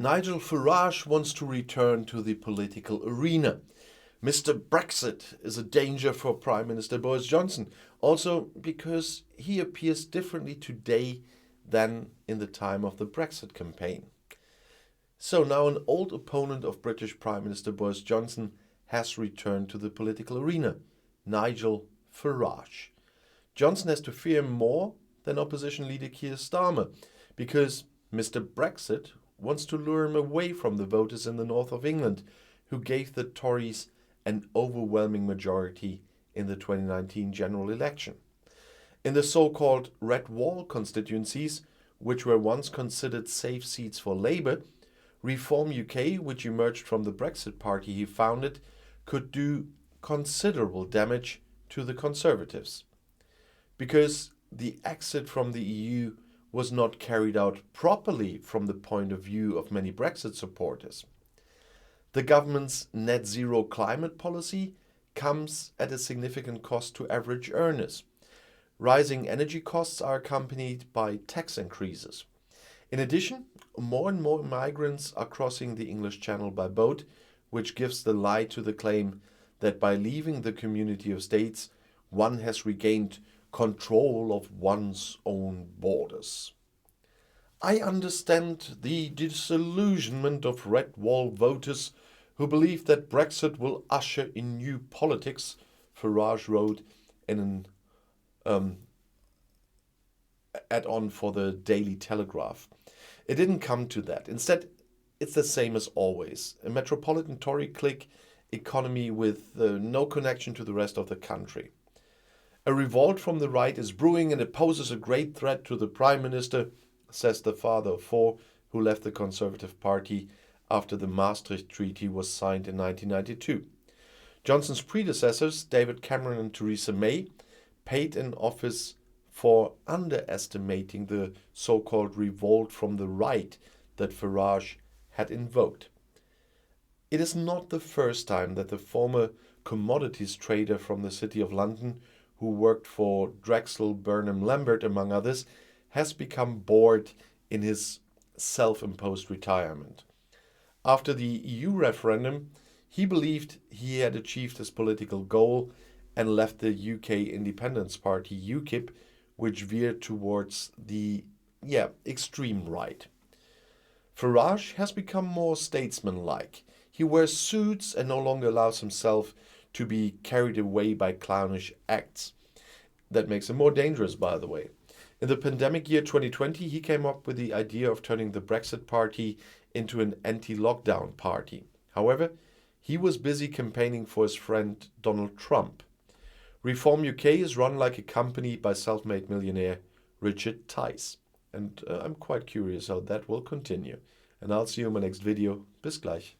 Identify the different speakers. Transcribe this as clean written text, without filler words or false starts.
Speaker 1: Nigel Farage wants to return to the political arena. Mr. Brexit is a danger for Prime Minister Boris Johnson, also because he appears differently today than in the time of the Brexit campaign. So now an old opponent of British Prime Minister Boris Johnson has returned to the political arena, Nigel Farage. Johnson has to fear more than opposition leader Keir Starmer, because Mr. Brexit wants to lure him away from the voters in the north of England, who gave the Tories an overwhelming majority in the 2019 general election. In the so-called Red Wall constituencies, which were once considered safe seats for Labour, Reform UK, which emerged from the Brexit party he founded, could do considerable damage to the Conservatives. Because the exit from the EU was not carried out properly from the point of view of many Brexit supporters. The government's net zero climate policy comes at a significant cost to average earners. Rising energy costs are accompanied by tax increases. In addition, more and more migrants are crossing the English Channel by boat, which gives the lie to the claim that by leaving the community of states, one has regained control of one's own borders. I understand the disillusionment of Red Wall voters who believe that Brexit will usher in new politics, Farage wrote in an add-on for the Daily Telegraph. It didn't come to that. Instead, it's the same as always. A metropolitan Tory clique economy with no connection to the rest of the country. A revolt from the right is brewing and it poses a great threat to the Prime Minister, says the father of four who left the Conservative Party after the Maastricht Treaty was signed in 1992. Johnson's predecessors, David Cameron and Theresa May, paid in office for underestimating the so-called revolt from the right that Farage had invoked. It is not the first time that the former commodities trader from the City of London, who worked for Drexel Burnham Lambert among others, has become bored in his self-imposed retirement. After the EU referendum, he believed he had achieved his political goal and left the UK Independence Party UKIP, which veered towards the extreme right. Farage has become more statesman-like. He wears suits and no longer allows himself to be carried away by clownish acts. That makes him more dangerous, by the way. In the pandemic year 2020, he came up with the idea of turning the Brexit party into an anti-lockdown party. However, he was busy campaigning for his friend Donald Trump. Reform UK is run like a company by self-made millionaire Richard Tice. And I'm quite curious how that will continue. And I'll see you in my next video. Bis gleich.